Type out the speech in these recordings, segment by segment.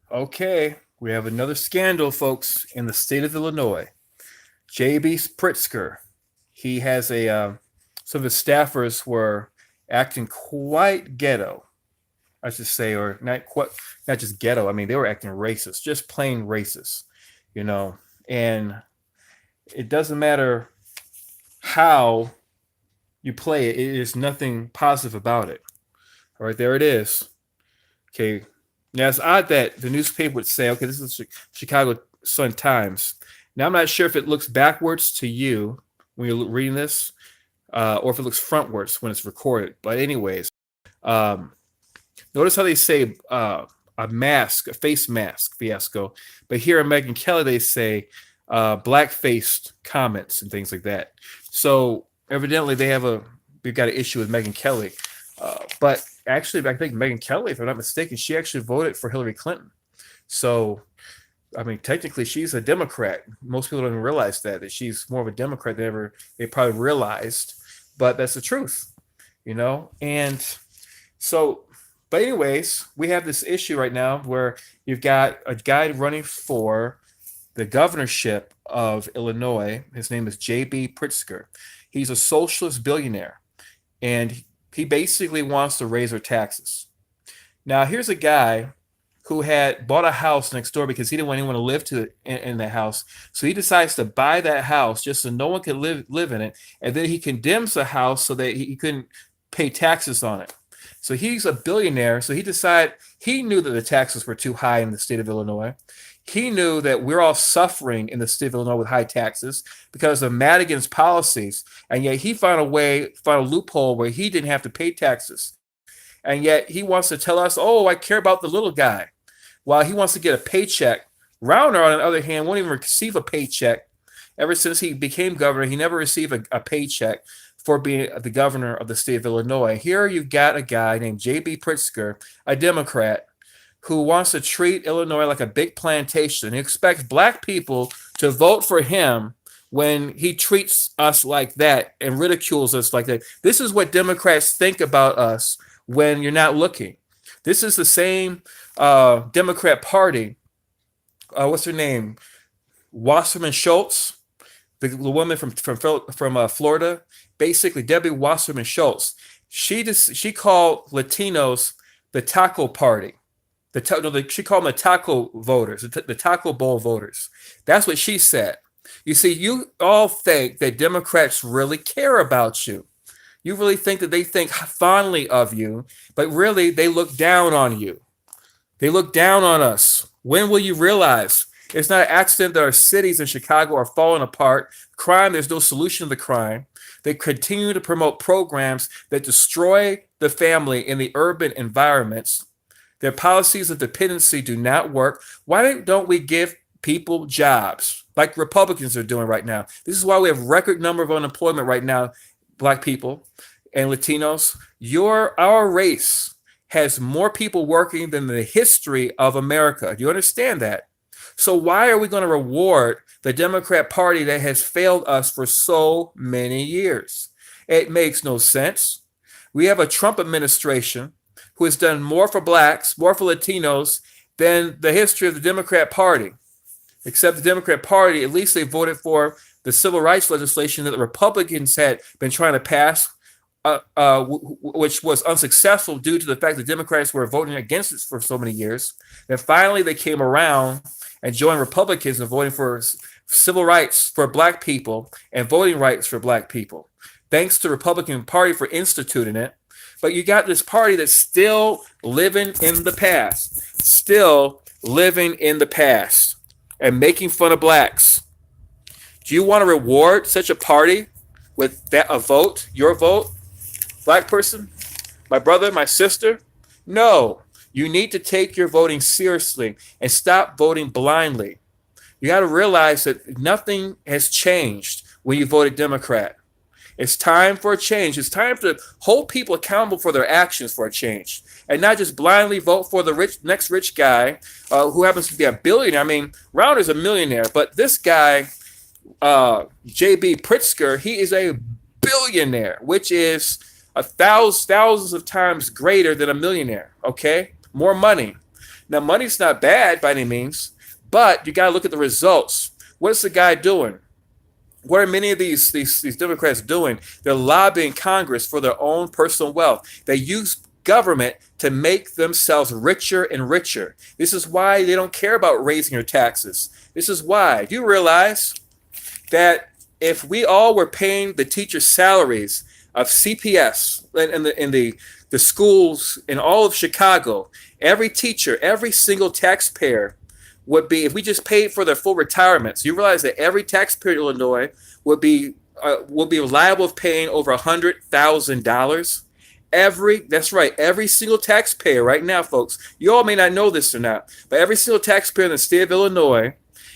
Okay, we have another scandal, folks, in the state of Illinois. J.B. Pritzker. He has some of his staffers were acting quite ghetto, I should say, or not just ghetto. I mean, they were acting racist, just plain racist, you know. And it doesn't matter how you play it; it is nothing positive about it. All right, there it is. Okay, now it's odd that the newspaper would say, "Okay, this is the Chicago Sun Times." Now I'm not sure if it looks backwards to you when you're reading this, or if it looks frontwards when it's recorded. But anyways, um, notice how they say a face mask fiasco, but here in Megyn Kelly they say black-faced comments and things like that. So evidently we've got an issue with Megyn Kelly, but actually I think Megyn Kelly, if I'm not mistaken, she actually voted for Hillary Clinton. So I mean, technically, she's a Democrat. Most people don't even realize that she's more of a Democrat than ever they probably realized. But that's the truth, you know. And so, but anyways, we have this issue right now where you've got a guy running for the governorship of Illinois. His name is J.B. Pritzker. He's a socialist billionaire, and he basically wants to raise our taxes. Now, here's a guy who had bought a house next door because he didn't want anyone to live in that house. So he decides to buy that house just so no one could live in it, and then he condemns the house so that he couldn't pay taxes on it. So he's a billionaire. So he knew that the taxes were too high in the state of Illinois. He knew that we're all suffering in the state of Illinois with high taxes because of Madigan's policies, and yet he found a loophole where he didn't have to pay taxes. And yet he wants to tell us, oh, I care about the little guy, while he wants to get a paycheck. Rauner, on the other hand, won't even receive a paycheck. Ever since he became governor, he never received a paycheck for being the governor of the state of Illinois. Here you've got a guy named J.B. Pritzker, a Democrat, who wants to treat Illinois like a big plantation. He expects black people to vote for him when he treats us like that and ridicules us like that. This is what Democrats think about us when you're not looking. This is the same Democrat Party. What's her name? Wasserman Schultz, the woman from Florida. Basically, Debbie Wasserman Schultz. She called Latinos the Taco Party. She called them the taco voters, the Taco Bowl voters. That's what she said. You see, you all think that Democrats really care about you. You really think that they think fondly of you, but really they look down on you. They look down on us. When will you realize it's not an accident that our cities in Chicago are falling apart? Crime, there's no solution to the crime. They continue to promote programs that destroy the family in the urban environments. Their policies of dependency do not work. Why don't we give people jobs like Republicans are doing right now? This is why we have record number of unemployment right now, black people and Latinos. Our race has more people working than the history of America. Do you understand that? So why are we going to reward the Democrat Party that has failed us for so many years? It makes no sense. We have a Trump administration who has done more for blacks, more for Latinos than the history of the Democrat Party. Except the Democrat Party, at least they voted for the civil rights legislation that the Republicans had been trying to pass, which was unsuccessful due to the fact that Democrats were voting against it for so many years. And finally, they came around and joined Republicans in voting for civil rights for black people and voting rights for black people. Thanks to the Republican Party for instituting it. But you got this party that's still living in the past, and making fun of blacks. Do you want to reward such a party with a vote, your vote, black person, my brother, my sister? No, you need to take your voting seriously and stop voting blindly. You got to realize that nothing has changed when you voted Democrat. It's time for a change. It's time to hold people accountable for their actions for a change, and not just blindly vote for the next rich guy who happens to be a billionaire. I mean, Rauner's a millionaire, but this guy, J.B. Pritzker, he is a billionaire, which is thousands of times greater than a millionaire. Okay, more money. Now, money's not bad by any means, but you got to look at the results. What's the guy doing? What are many of these Democrats doing? They're lobbying Congress for their own personal wealth. They use government to make themselves richer and richer. This is why they don't care about raising your taxes. This is why. Do you realize that if we all were paying the teachers' salaries of CPS in the schools in all of Chicago, every teacher, every single taxpayer would be, if we just paid for their full retirements, you realize that every taxpayer in Illinois would be liable of paying over $100,000. That's right, every single taxpayer right now, folks. You all may not know this or not, but every single taxpayer in the state of Illinois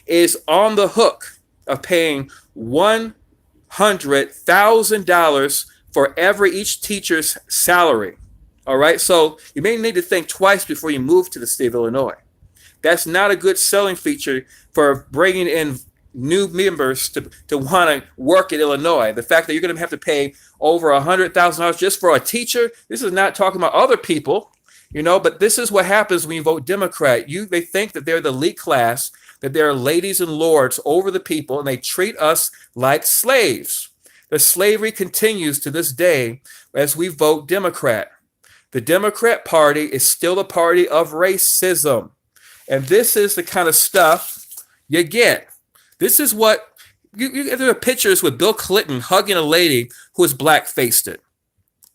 is on the hook of paying $100,000 for each teacher's salary. All right, so you may need to think twice before you move to the state of Illinois. That's not a good selling feature for bringing in new members to want to work in Illinois. The fact that you're going to have to pay over $100,000 just for a teacher, this is not talking about other people, but this is what happens when you vote Democrat. They think that they're the elite class, that they're ladies and lords over the people, and they treat us like slaves. The slavery continues to this day as we vote Democrat. The Democrat Party is still the party of racism. And this is the kind of stuff you get. This is what there are pictures with Bill Clinton hugging a lady who was black-faced it.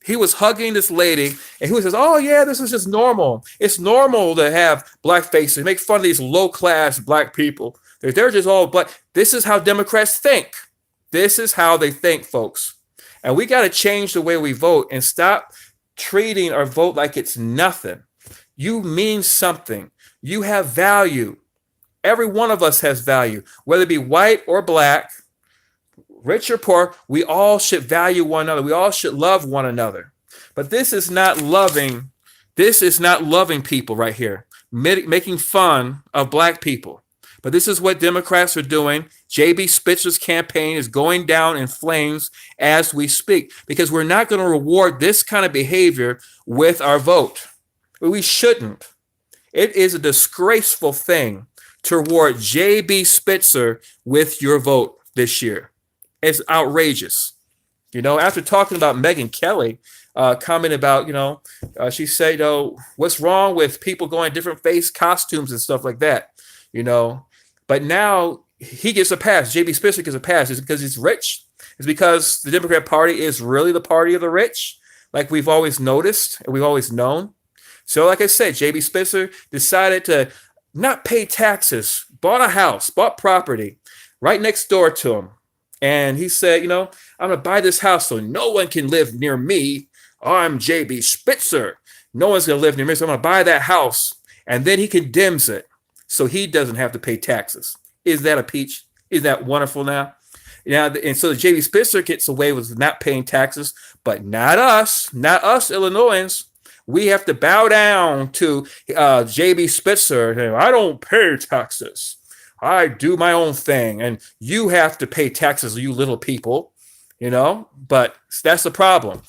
He was hugging this lady, and he says, "Oh yeah, this is just normal. It's normal to have black faces. Make fun of these low-class black people. They're just all black." This is how Democrats think. This is how they think, folks. And we got to change the way we vote and stop treating our vote like it's nothing. You mean something. You have value. Every one of us has value, whether it be white or black, rich or poor. We all should value one another. We all should love one another. But this is not loving. This is not loving people right here, making fun of black people. But this is what Democrats are doing. J.B. Spitzer's campaign is going down in flames as we speak, because we're not going to reward this kind of behavior with our vote. We shouldn't. It is a disgraceful thing to reward J.B. Spitzer with your vote this year. It's outrageous. After talking about Megyn Kelly, comment about, she said, what's wrong with people going different face costumes and stuff like that, But now he gets a pass. J.B. Spitzer gets a pass. Is it because he's rich? It's because the Democrat Party is really the party of the rich, like we've always noticed and we've always known. So like I said, J.B. Spitzer decided to not pay taxes, bought a house, bought property right next door to him. And he said, I'm going to buy this house so no one can live near me. I'm J.B. Spitzer. No one's going to live near me, so I'm going to buy that house. And then he condemns it so he doesn't have to pay taxes. Is that a peach? Is that wonderful now? And so J.B. Spitzer gets away with not paying taxes, but not us Illinoisans. We have to bow down to J.B. Spitzer. I don't pay taxes. I do my own thing. And you have to pay taxes, you little people, But that's the problem.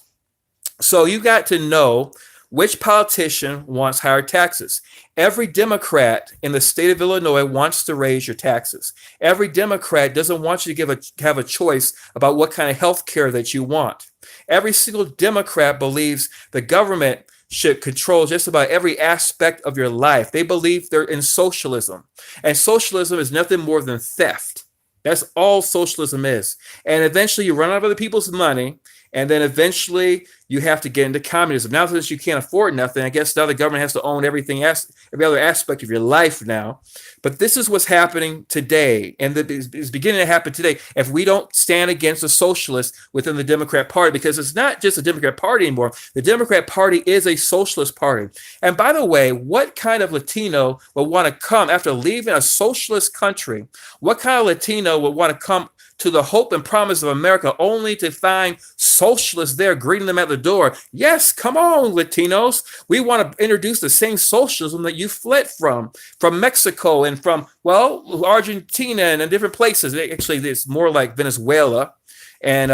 So you got to know which politician wants higher taxes. Every Democrat in the state of Illinois wants to raise your taxes. Every Democrat doesn't want you to have a choice about what kind of health care that you want. Every single Democrat believes the government should control just about every aspect of your life. They believe they're in socialism. And socialism is nothing more than theft. That's all socialism is. And eventually you run out of other people's money, and then eventually you have to get into communism. Now, since you can't afford nothing, I guess now the government has to own every other aspect of your life now. But this is what's happening today, and it's beginning to happen today if we don't stand against the socialists within the Democrat Party, because it's not just a Democrat Party anymore. The Democrat Party is a socialist party. And by the way, what kind of Latino would want to come after leaving a socialist country? What kind of Latino would want to come to the hope and promise of America only to find socialists there greeting them at the door? Yes, come on, Latinos. We want to introduce the same socialism that you fled from Mexico and from, Argentina and different places. Actually, it's more like Venezuela and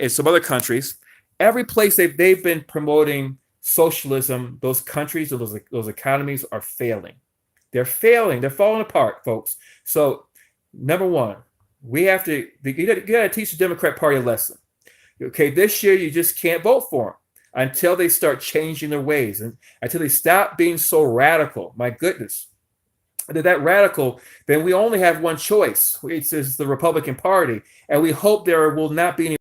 some other countries. Every place they've been promoting socialism, those countries or those economies are failing. They're failing. They're falling apart, folks. So, number one, we have to, you got to teach the Democrat Party a lesson. Okay, this year you just can't vote for them until they start changing their ways and until they stop being so radical. My goodness. If they're that radical, then we only have one choice. It's the Republican Party. And we hope there will not be any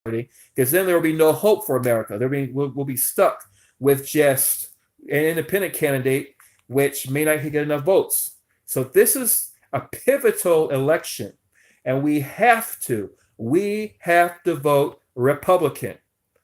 party, because then there will be no hope for America. We'll be stuck with just an independent candidate, which may not get enough votes. So this is a pivotal election, and we have to vote Republican.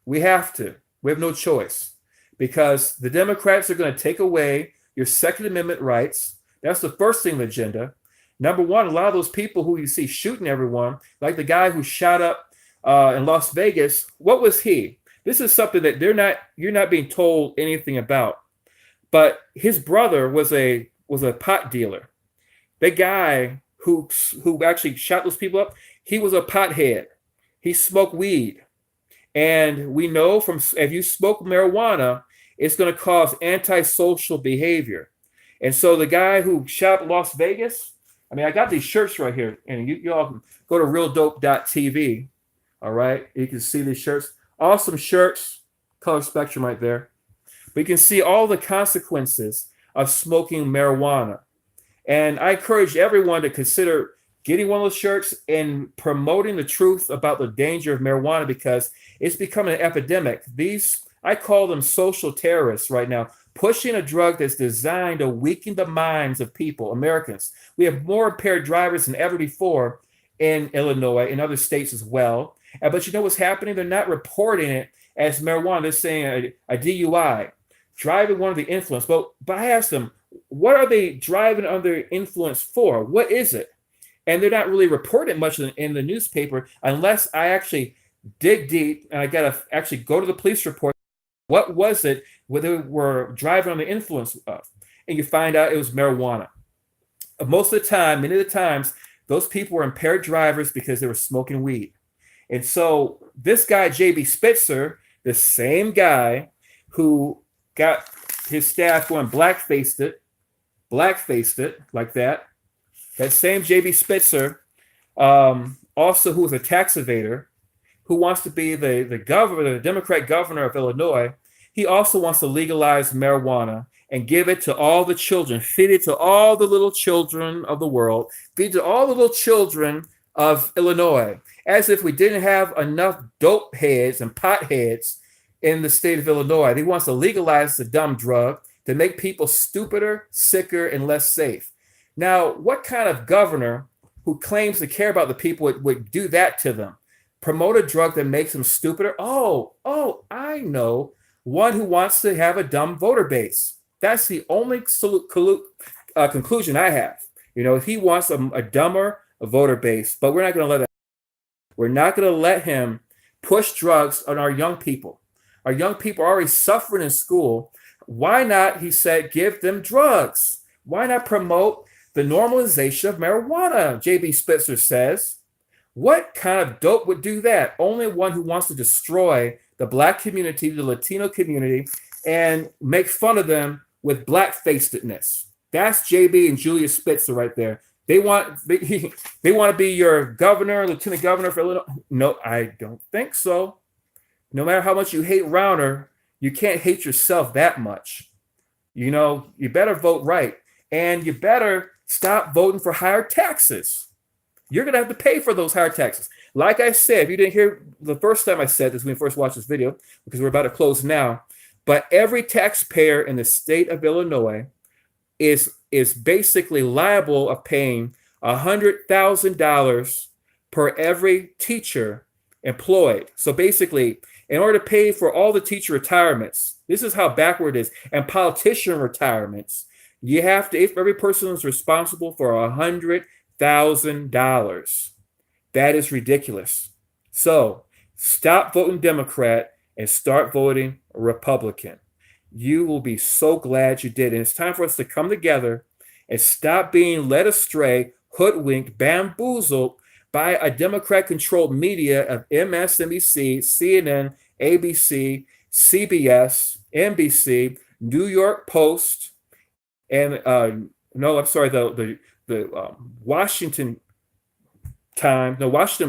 We have to. We have no choice, because the Democrats are going to take away your Second Amendment rights. That's the first thing on the agenda. Number one, a lot of those people who you see shooting everyone, like the guy who shot up in Las Vegas, what was he? This is something that you're not being told anything about. But his brother was a pot dealer. The guy who actually shot those people up, he was a pothead. He smoked weed. And we know from if you smoke marijuana, it's going to cause antisocial behavior. And so the guy who shot up Las Vegas, I mean, I got these shirts right here, and you all can go to realdope.tv. All right, you can see these shirts. Awesome shirts, color spectrum right there. But you can see all the consequences of smoking marijuana. And I encourage everyone to consider getting one of those shirts and promoting the truth about the danger of marijuana, because it's becoming an epidemic. I call them social terrorists right now, pushing a drug that's designed to weaken the minds of people, Americans. We have more impaired drivers than ever before in Illinois, in other states as well. But you know what's happening? They're not reporting it as marijuana. They're saying a DUI, driving under the influence. But I asked them, what are they driving under influence for? What is it? And they're not really reporting much in the newspaper unless I actually dig deep, and I got to actually go to the police report. What was it where they were driving under the influence of? And you find out it was marijuana. Most of the time, many of the times, those people were impaired drivers because they were smoking weed. And so this guy, J.B. Spitzer, the same guy who got his staff going black-faced it like that same J.B. Spitzer, also who was a tax evader, who wants to be the governor, the Democrat governor of Illinois, he also wants to legalize marijuana and give it to all the children, feed it to all the little children of the world, feed it to all the little children of Illinois, as if we didn't have enough dope heads and pot heads in the state of Illinois. He wants to legalize the dumb drug to make people stupider, sicker, and less safe. Now, what kind of governor who claims to care about the people would do that to them? Promote a drug that makes them stupider? Oh, I know. One who wants to have a dumb voter base. That's the only conclusion I have. You know, he wants a dumber voter base, but we're not going to let it. We're not going to let him push drugs on our young people. Our young people are already suffering in school. Why not, he said, give them drugs? Why not promote the normalization of marijuana? J.B. Spitzer says. What kind of dope would do that? Only one who wants to destroy the Black community, the Latino community, and make fun of them with black-facedness. That's J.B. and Julius Spitzer right there. They want to be your governor, lieutenant governor for Illinois. No, I don't think so. No matter how much you hate Rauner, you can't hate yourself that much. You know, you better vote right. And you better stop voting for higher taxes. You're going to have to pay for those higher taxes. Like I said, if you didn't hear the first time I said this when you first watched this video, because we're about to close now, but every taxpayer in the state of Illinois is basically liable of paying $100,000 per every teacher employed. So basically, in order to pay for all the teacher retirements, this is how backward it is, and politician retirements, you have to, if every person is responsible for $100,000. That is ridiculous. So stop voting Democrat and start voting Republican. You will be so glad you did. And it's time for us to come together and stop being led astray, hoodwinked, bamboozled by a Democrat-controlled media of MSNBC, CNN, ABC, CBS, NBC, New York Post, and no, I'm sorry, the Washington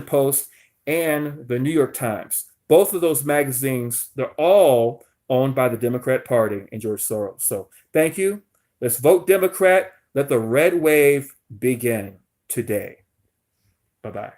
Post and the New York Times. Both of those magazines, they're all owned by the Democrat Party and George Soros. So thank you. Let's vote Democrat. Let the red wave begin today. Bye-bye.